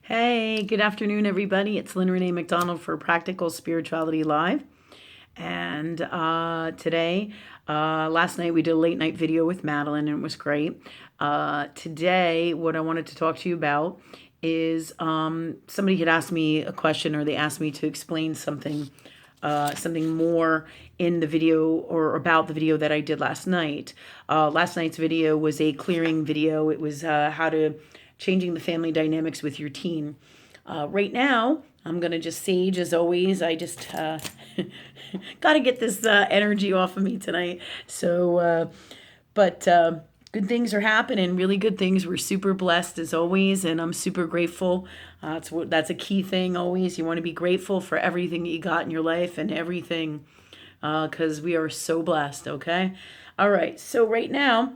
Hey, good afternoon, everybody. It's Lynn Renee McDonald for Practical Spirituality Live. And last night we did a late night video with Madeline and it was great. Today, what I wanted to talk to you about is somebody had asked me a question, or they asked me to explain something more in the video or about the video that I did last night. Last night's video was a clearing video. It was how to changing the family dynamics with your teen. Right now, I'm going to just sage as always. I just got to get this energy off of me tonight. But good things are happening, really good things. We're super blessed as always, and I'm super grateful. That's a key thing always. You want to be grateful for everything that you got in your life and everything, because we are so blessed, okay? All right, so right now,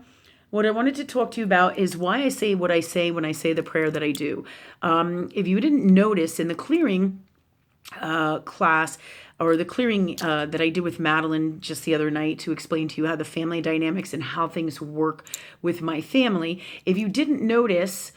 what I wanted to talk to you about is why I say what I say when I say the prayer that I do. If you didn't notice in the clearing class, or the clearing that I did with Madeline just the other night to explain to you how the family dynamics and how things work with my family, if you didn't notice,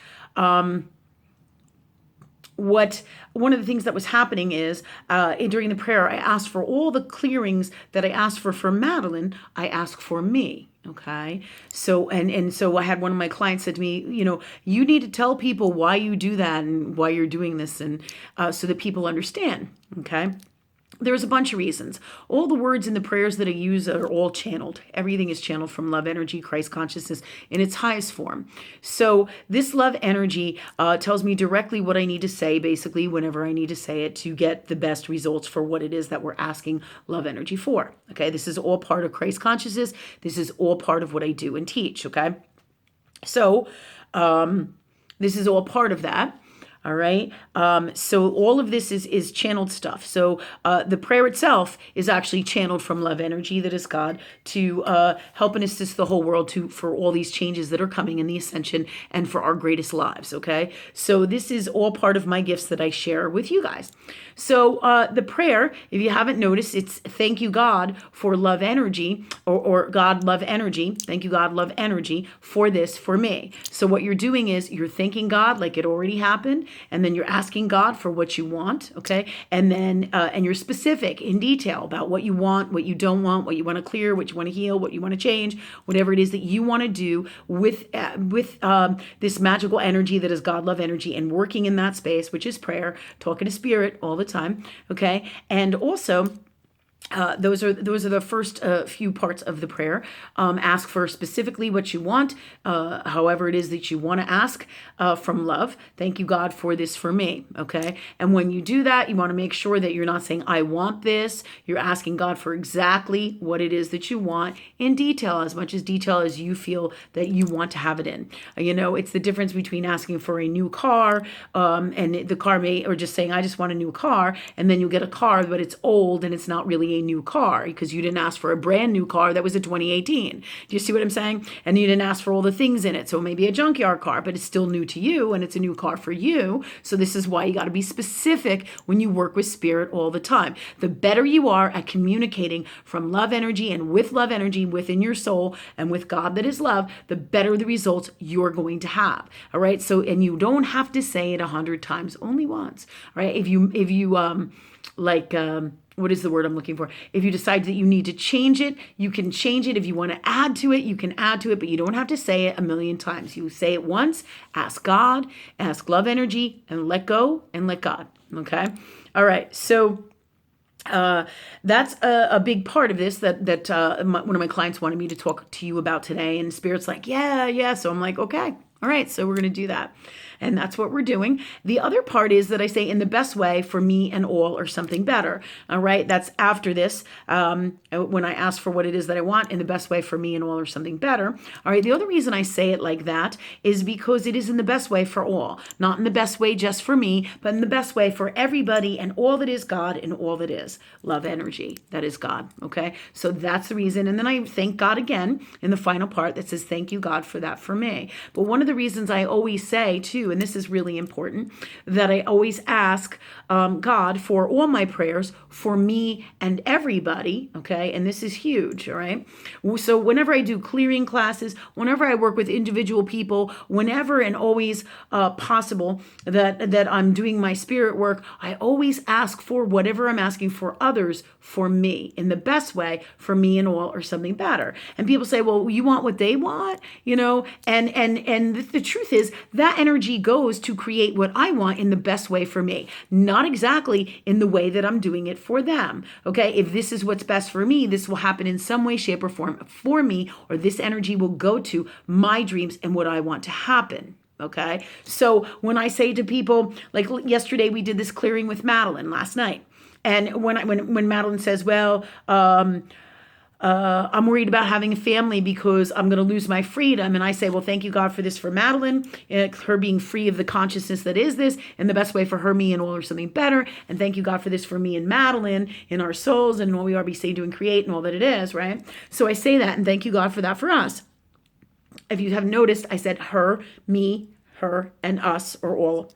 what one of the things that was happening is during the prayer, I asked for all the clearings that I asked for Madeline, I asked for me. Okay. So, so I had one of my clients said to me, you need to tell people why you do that and why you're doing this, and so that people understand. Okay. There's a bunch of reasons. All the words in the prayers that I use are all channeled. Everything is channeled from love energy, Christ consciousness in its highest form. So this love energy tells me directly what I need to say, basically, whenever I need to say it to get the best results for what it is that we're asking love energy for. Okay, this is all part of Christ consciousness. This is all part of what I do and teach. Okay, so this is all part of that. All right. So all of this is channeled stuff. So the prayer itself is actually channeled from love energy, that is God, to help and assist the whole world for all these changes that are coming in the ascension and for our greatest lives. Okay. So this is all part of my gifts that I share with you guys. So the prayer, if you haven't noticed, it's thank you, God, for love energy, or God, love energy. Thank you, God, love energy for this, for me. So what you're doing is you're thanking God like it already happened. And then you're asking God for what you want, okay? And then and you're specific in detail about what you want, what you don't want, what you want to clear, what you want to heal, what you want to change, whatever it is that you want to do with this magical energy that is God love energy, and working in that space, which is prayer, talking to spirit all the time, okay? And also, those are the first few parts of the prayer. Ask for specifically what you want, however it is that you want to ask from love. Thank you, God, for this, for me. Okay. And when you do that, you want to make sure that you're not saying, I want this. You're asking God for exactly what it is that you want in detail, as much as detail as you feel that you want to have it in. It's the difference between asking for a new car and the car or just saying, I just want a new car. And then you'll get a car, but it's old and it's not really a new car because you didn't ask for a brand new car that was a 2018. Do you see what I'm saying? And you didn't ask for all the things in it. So maybe a junkyard car, but it's still new to you and it's a new car for you. So this is why you got to be specific when you work with spirit all the time. The better you are at communicating from love energy and with love energy within your soul and with God that is love, the better the results you're going to have. All right. So, and you don't have to say it 100 times, only once. All right. If you what is the word I'm looking for? If you decide that you need to change it, you can change it. If you want to add to it, you can add to it, but you don't have to say it 1,000,000 times. You say it once, ask God, ask love energy, and let go and let God. Okay? All right. So that's a big part of this that one of my clients wanted me to talk to you about today. And Spirit's like, yeah. So I'm like, okay. All right. So we're going to do that. And that's what we're doing. The other part is that I say in the best way for me and all, or something better. All right. That's after this. When I ask for what it is that I want, in the best way for me and all, or something better. All right. The other reason I say it like that is because it is in the best way for all, not in the best way just for me, but in the best way for everybody and all that is God and all that is love energy. That is God. Okay. So that's the reason. And then I thank God again in the final part that says, thank you, God, for that, for me. But one of the reasons I always say too, too, and this is really important, that I always ask God for all my prayers for me and everybody, okay? And this is huge, all right? So whenever I do clearing classes, whenever I work with individual people, whenever and always possible that I'm doing my spirit work, I always ask for whatever I'm asking for others for me in the best way, for me and all, or something better. And people say, well, you want what they want, and the truth is that energy goes to create what I want in the best way for me, not exactly in the way that I'm doing it for them. Okay, if this is what's best for me, this will happen in some way, shape, or form for me, or this energy will go to my dreams and what I want to happen. Okay, so when I say to people, like yesterday we did this clearing with Madeline last night, and when Madeline says, well, I'm worried about having a family because I'm going to lose my freedom. And I say, well, thank you, God, for this for Madeline, her being free of the consciousness that is this, and the best way for her, me, and all, or something better. And thank you, God, for this for me and Madeline in our souls and all we are, be, say, do, and create, and all that it is, right? So I say that, and thank you, God, for that for us. If you have noticed, I said her, me, her, and us, or all.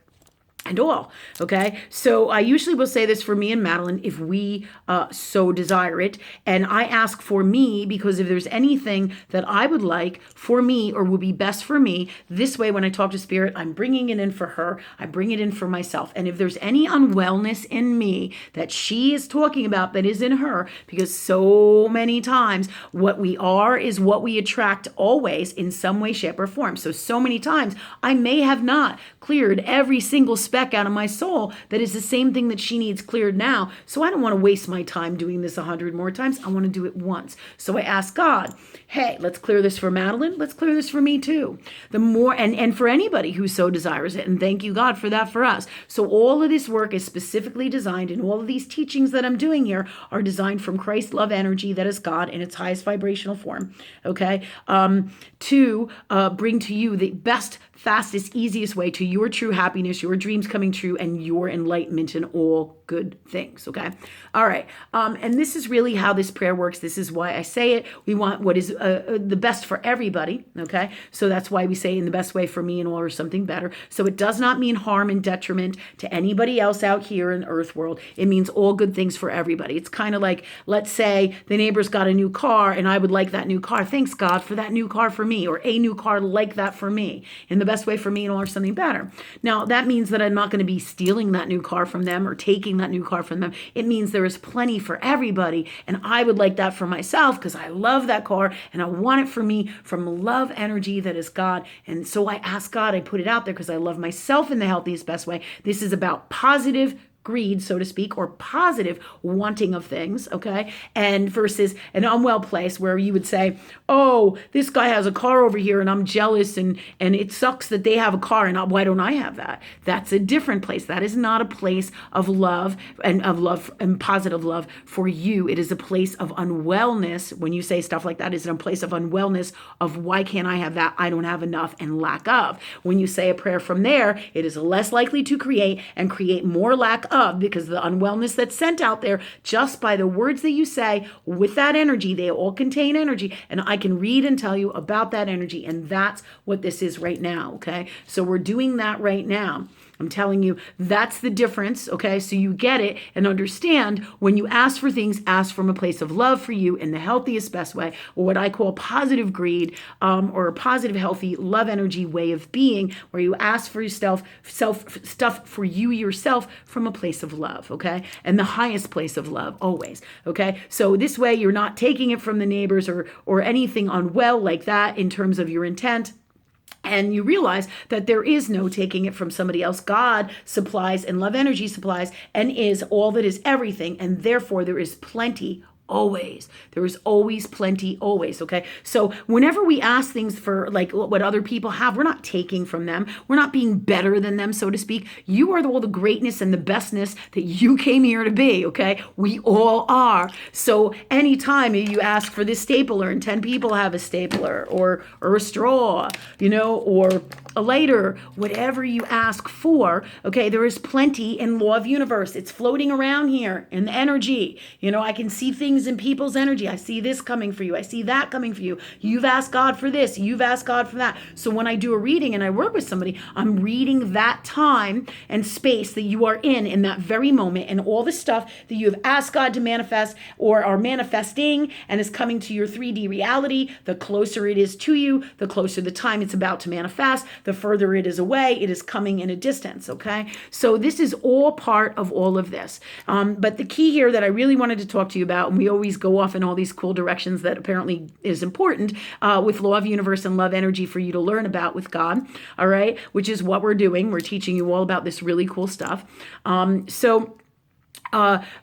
And all. Okay. So I usually will say this for me and Madeline if we so desire it. And I ask for me because if there's anything that I would like for me or would be best for me, this way when I talk to Spirit, I'm bringing it in for her. I bring it in for myself. And if there's any unwellness in me that she is talking about that is in her, because so many times what we are is what we attract always in some way, shape, or form. So many times I may have not cleared every single speck out of my soul that is the same thing that she needs cleared now. So I don't want to waste my time doing this 100 more times. I want to do it once. So I ask God, hey, let's clear this for Madeline. Let's clear this for me too. The more, and for anybody who so desires it. And thank you, God, for that for us. So all of this work is specifically designed, and all of these teachings that I'm doing here are designed from Christ love energy that is God in its highest vibrational form. Okay. To bring to you the best, fastest, easiest way to your true happiness, your dreams coming true, and your enlightenment in all good things. Okay. All right. And this is really how this prayer works. This is why I say it. We want what is the best for everybody. Okay. So that's why we say in the best way for me and all, or something better. So it does not mean harm and detriment to anybody else out here in Earth world. It means all good things for everybody. It's kind of like, let's say the neighbor's got a new car and I would like that new car. Thanks, God, for that new car for me, or a new car like that for me, in the best way for me and all, or something better. Now, that means that I'm not going to be stealing that new car from them or taking that new car from them. It means there is plenty for everybody. And I would like that for myself because I love that car and I want it for me from love energy that is God. And so I ask God, I put it out there because I love myself in the healthiest, best way. This is about positive greed, so to speak, or positive wanting of things, okay? And versus an unwell place where you would say, oh, this guy has a car over here and I'm jealous and it sucks that they have a car and why don't I have that? That's a different place. That is not a place of love and positive love for you. It is a place of unwellness. When you say stuff like that, it's a place of unwellness of why can't I have that? I don't have enough and lack of. When you say a prayer from there, it is less likely to create more lack of, because the unwellness that's sent out there just by the words that you say with that energy, they all contain energy, and I can read and tell you about that energy, and that's what this is right now. Okay, so we're doing that right now. I'm telling you, that's the difference, okay? So you get it and understand when you ask for things, ask from a place of love for you in the healthiest, best way, or what I call positive greed, or a positive, healthy, love energy way of being, where you ask for yourself, stuff for you yourself from a place of love, okay? And the highest place of love, always, okay? So this way you're not taking it from the neighbors or anything unwell like that in terms of your intent. And you realize that there is no taking it from somebody else. God supplies and love energy supplies and is all that is everything. And therefore there is plenty always. There is always plenty, always. Okay. So whenever we ask things for like what other people have, we're not taking from them. We're not being better than them, so to speak. You are all the greatness and the bestness that you came here to be. Okay. We all are. So anytime you ask for this stapler and 10 people have a stapler or a straw, or a lighter, whatever you ask for, okay, there is plenty in law of universe. It's floating around here in the energy. I can see things things in people's energy. I see this coming for you. I see that coming for you. You've asked God for this. You've asked God for that. So when I do a reading and I work with somebody, I'm reading that time and space that you are in that very moment, and all the stuff that you have asked God to manifest or are manifesting and is coming to your 3D reality. The closer it is to you, the closer the time it's about to manifest, the further it is away, it is coming in a distance, okay? So this is all part of all of this. But the key here that I really wanted to talk to you about, and we always go off in all these cool directions that apparently is important with Law of Universe and Love Energy for you to learn about with God, all right? Which is what we're doing. We're teaching you all about this really cool stuff.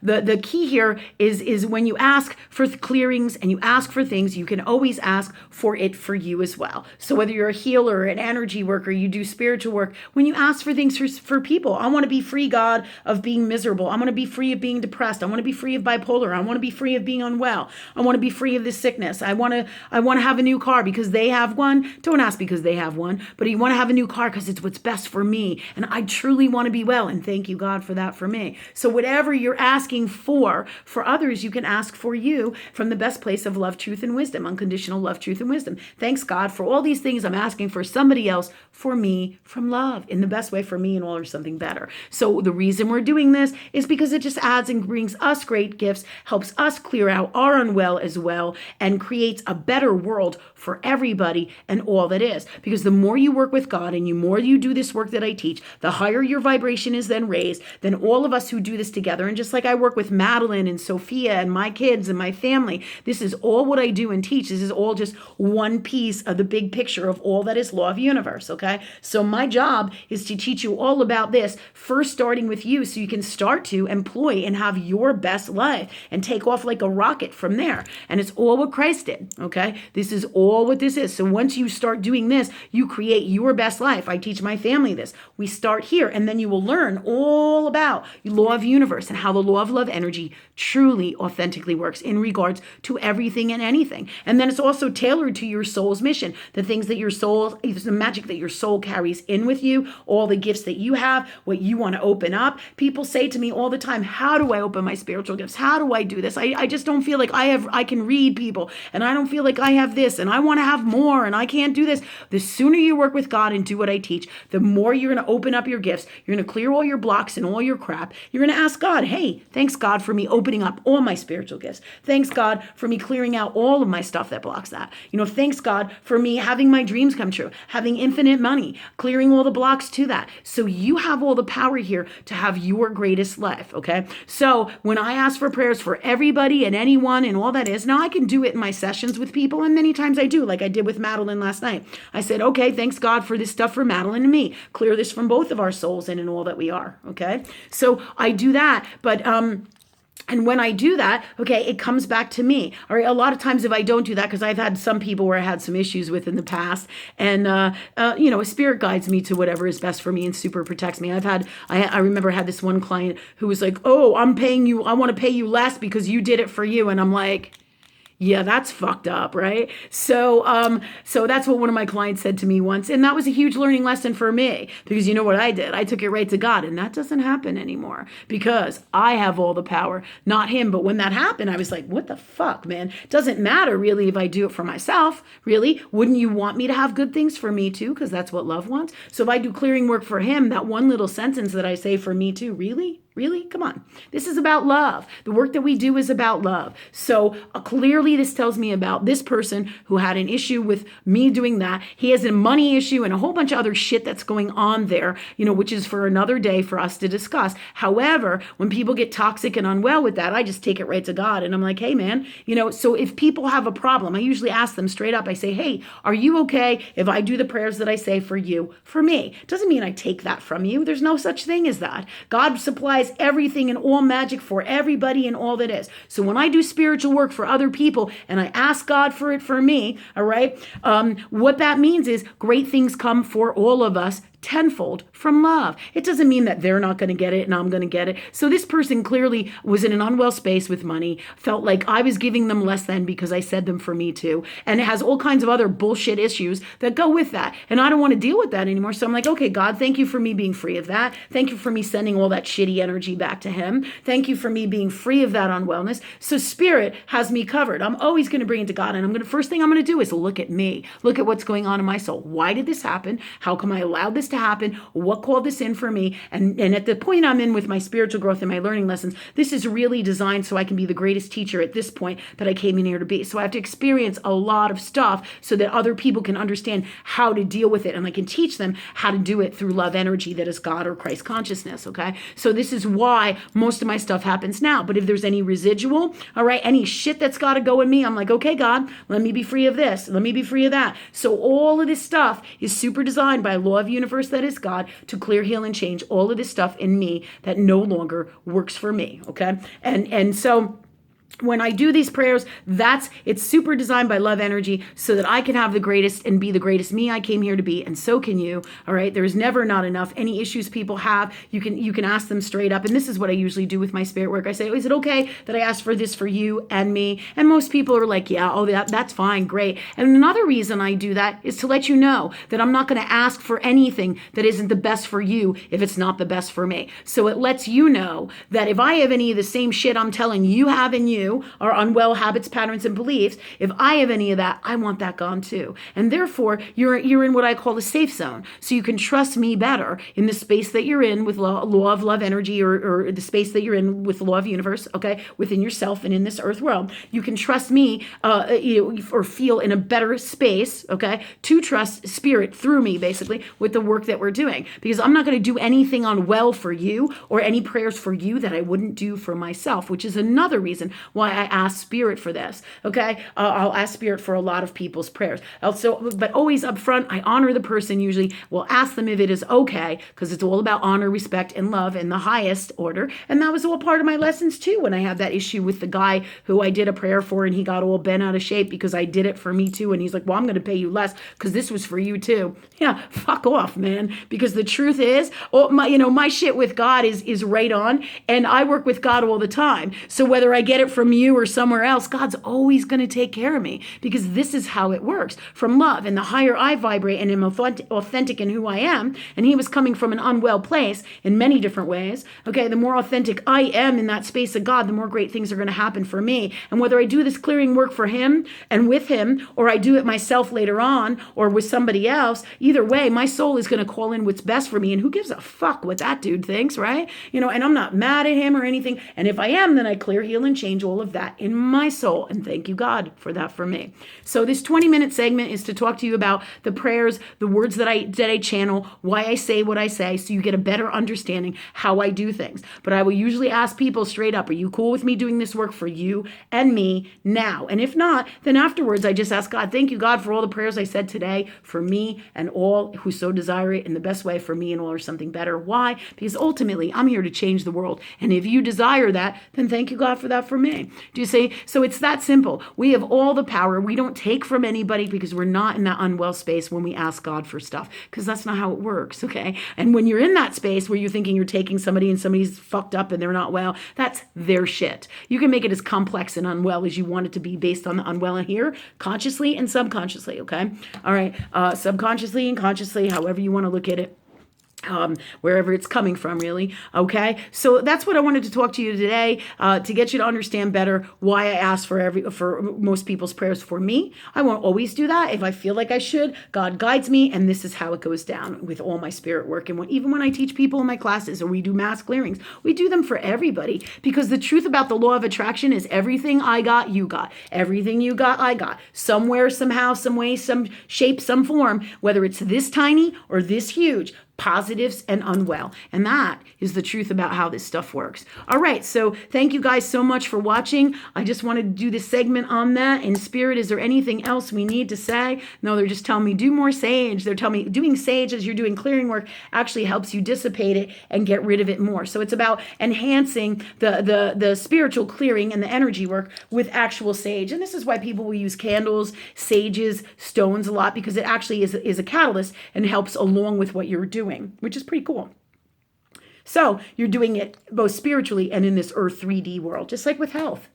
The key here is when you ask for clearings and you ask for things, you can always ask for it for you as well. So whether you're a healer, an energy worker, you do spiritual work, when you ask for things for people, I want to be free, God, of being miserable. I want to be free of being depressed. I want to be free of bipolar. I want to be free of being unwell. I want to be free of this sickness. I want to have a new car because they have one. Don't ask because they have one, but you want to have a new car because it's what's best for me. And I truly want to be well. And thank you, God, for that for me. So whatever you're asking for others, you can ask for you from the best place of love, truth, and wisdom, unconditional love, truth, and wisdom. Thanks, God, for all these things I'm asking for somebody else, for me, from love, in the best way for me and all or something better. So the reason we're doing this is because it just adds and brings us great gifts, helps us clear out our unwell as well, and creates a better world for everybody and all that is. Because the more you work with God and the more you do this work that I teach, the higher your vibration is then raised, then all of us who do this together, and just like I work with Madeline and Sophia and my kids and my family, this is all what I do and teach. This is all just one piece of the big picture of all that is Law of Universe, okay? So my job is to teach you all about this, first starting with you so you can start to employ and have your best life and take off like a rocket from there. And it's all what Christ did, okay? This is all what this is. So once you start doing this, you create your best life. I teach my family this. We start here, and then you will learn all about Law of Universe and how the Law of Love Energy truly, authentically works in regards to everything and anything. And then it's also tailored to your soul's mission, the things that your soul, the magic that your soul carries in with you, all the gifts that you have, what you want to open up. People say to me all the time, how do I open my spiritual gifts? How do I do this? I just don't feel like I can read people, and I don't feel like I have this, and I want to have more, and I can't do this. The sooner you work with God and do what I teach, the more you're going to open up your gifts. You're going to clear all your blocks and all your crap. You're going to ask God, hey, thanks God for me opening up all my spiritual gifts. Thanks God for me clearing out all of my stuff that blocks that. Thanks God for me having my dreams come true, having infinite money, clearing all the blocks to that. So you have all the power here to have your greatest life, okay? So when I ask for prayers for everybody and anyone and all that is, now I can do it in my sessions with people, and many times I do, like I did with Madeline last night. I said, okay, thanks God for this stuff for Madeline and me. Clear this from both of our souls and in all that we are, okay? So I do that, but and when I do that, okay, it comes back to me. All right. A lot of times if I don't do that, because I've had some people where I had some issues with in the past, and, a spirit guides me to whatever is best for me and super protects me. I remember I had this one client who was like, oh, I want to pay you less because you did it for you. And I'm like, yeah, that's fucked up, right? So that's what one of my clients said to me once. And that was a huge learning lesson for me, because you know what I did? I took it right to God, and that doesn't happen anymore because I have all the power, not him. But when that happened, I was like, what the fuck, man? Doesn't matter really if I do it for myself, really. Wouldn't you want me to have good things for me too? Because that's what love wants. So if I do clearing work for him, that one little sentence that I say for me too, really? Really? Come on. This is about love. The work that we do is about love. So clearly this tells me about this person who had an issue with me doing that. He has a money issue and a whole bunch of other shit that's going on there, which is for another day for us to discuss. However, when people get toxic and unwell with that, I just take it right to God. And I'm like, hey, man, so if people have a problem, I usually ask them straight up. I say, hey, are you okay if I do the prayers that I say for you, for me? Doesn't mean I take that from you. There's no such thing as that. God supplies everything and all magic for everybody and all that is. So when I do spiritual work for other people and I ask God for it for me, all right, what that means is great things come for all of us tenfold from love. It doesn't mean that they're not going to get it and I'm going to get it. So this person clearly was in an unwell space with money, felt like I was giving them less than because I said them for me too, and it has all kinds of other bullshit issues that go with that. And I don't want to deal with that anymore. So I'm like, okay, God, thank you for me being free of that. Thank you for me sending all that shitty energy back to him. Thank you for me being free of that unwellness. So spirit has me covered. I'm always going to bring it to God. And first thing I'm going to do is look at me. Look at what's going on in my soul. Why did this happen? How come I allowed this to happen? What called this in for me? And at the point I'm in with my spiritual growth and my learning lessons, this is really designed so I can be the greatest teacher at this point that I came in here to be. So I have to experience a lot of stuff so that other people can understand how to deal with it. And I can teach them how to do it through love energy that is God or Christ consciousness. Okay. So this is why most of my stuff happens now. But if there's any residual, all right, any shit that's got to go in me, I'm like, okay, God, let me be free of this. Let me be free of that. So all of this stuff is super designed by a law of universe that is God to clear, heal, and change all of this stuff in me that no longer works for me. Okay. And so when I do these prayers, it's super designed by love energy so that I can have the greatest and be the greatest me I came here to be. And so can you. All right. There's never not enough. Any issues people have, you can ask them straight up. And this is what I usually do with my spirit work. I say, is it okay that I ask for this for you and me? And most people are like, yeah, oh, that's fine. Great. And another reason I do that is to let you know that I'm not going to ask for anything that isn't the best for you if it's not the best for me. So it lets you know that if I have any of the same shit I'm telling you have in you, our unwell habits, patterns, and beliefs, if I have any of that, I want that gone too. And therefore, you're in what I call a safe zone. So you can trust me better in the space that you're in with law of love energy, or the space that you're in with the law of universe, okay, within yourself and in this earth world. You can trust me or feel in a better space, okay, to trust spirit through me, basically, with the work that we're doing. Because I'm not going to do anything unwell for you or any prayers for you that I wouldn't do for myself, which is another reason why I ask spirit for this. Okay. I'll ask spirit for a lot of people's prayers. Also, but always up front, I honor the person. Usually will ask them if it is okay, because it's all about honor, respect, and love in the highest order. And that was all part of my lessons too. When I had that issue with the guy who I did a prayer for and he got all bent out of shape because I did it for me too. And he's like, well, I'm going to pay you less because this was for you too. Yeah. Fuck off, man. Because the truth is, my shit with God is right on. And I work with God all the time. So whether I get it from you or somewhere else, God's always going to take care of me, because this is how it works from love. And the higher I vibrate and am authentic in who I am, and he was coming from an unwell place in many different ways, okay, the more authentic I am in that space of God, the more great things are going to happen for me. And whether I do this clearing work for him and with him, or I do it myself later on or with somebody else, either way, my soul is going to call in what's best for me. And who gives a fuck what that dude thinks, right? And I'm not mad at him or anything. And if I am, then I clear, heal, and change all of that in my soul. And thank you, God, for that for me. So this 20-minute segment is to talk to you about the prayers, the words that I channel, why I say what I say, so you get a better understanding how I do things. But I will usually ask people straight up, are you cool with me doing this work for you and me now? And if not, then afterwards I just ask God, thank you, God, for all the prayers I said today for me and all who so desire it in the best way for me and all, or something better. Why? Because ultimately I'm here to change the world. And if you desire that, then thank you, God, for that for me. Do you see? So it's that simple. We have all the power. We don't take from anybody, because we're not in that unwell space when we ask God for stuff, because that's not how it works. Okay. And when you're in that space where you're thinking you're taking somebody and somebody's fucked up and they're not well, that's their shit. You can make it as complex and unwell as you want it to be based on the unwell in here, consciously and subconsciously. Okay. All right. Subconsciously and consciously, however you want to look at it. Wherever it's coming from, really. Okay. So that's what I wanted to talk to you today, to get you to understand better why I ask for most people's prayers for me. I won't always do that. If I feel like I should, God guides me. And this is how it goes down with all my spirit work. And even when I teach people in my classes or we do mass clearings, we do them for everybody, because the truth about the law of attraction is everything I got, you got. Everything you got, I got. Somewhere, somehow, some way, some shape, some form, whether it's this tiny or this huge. Positives and unwell. And that is the truth about how this stuff works. All right. So thank you guys so much for watching. I just wanted to do this segment on that. In spirit, is there anything else we need to say? No, they're just telling me do more sage. They're telling me doing sage as you're doing clearing work actually helps you dissipate it and get rid of it more. So it's about enhancing the spiritual clearing and the energy work with actual sage. And this is why people will use candles, sages, stones a lot, because it actually is a catalyst and helps along with what you're doing. doing, which is pretty cool. So you're doing it both spiritually and in this earth 3D world, just like with health.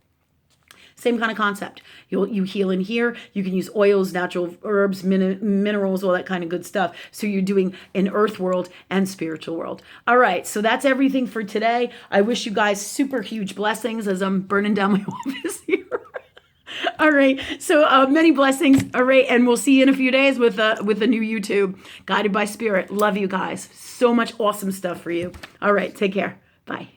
Same kind of concept. You heal in here. You can use oils, natural herbs, minerals, all that kind of good stuff. So you're doing an earth world and spiritual world. All right. So that's everything for today. I wish you guys super huge blessings as I'm burning down my office here. All right. So many blessings. All right. And we'll see you in a few days with a new YouTube, Guided by Spirit. Love you guys. So much awesome stuff for you. All right. Take care. Bye.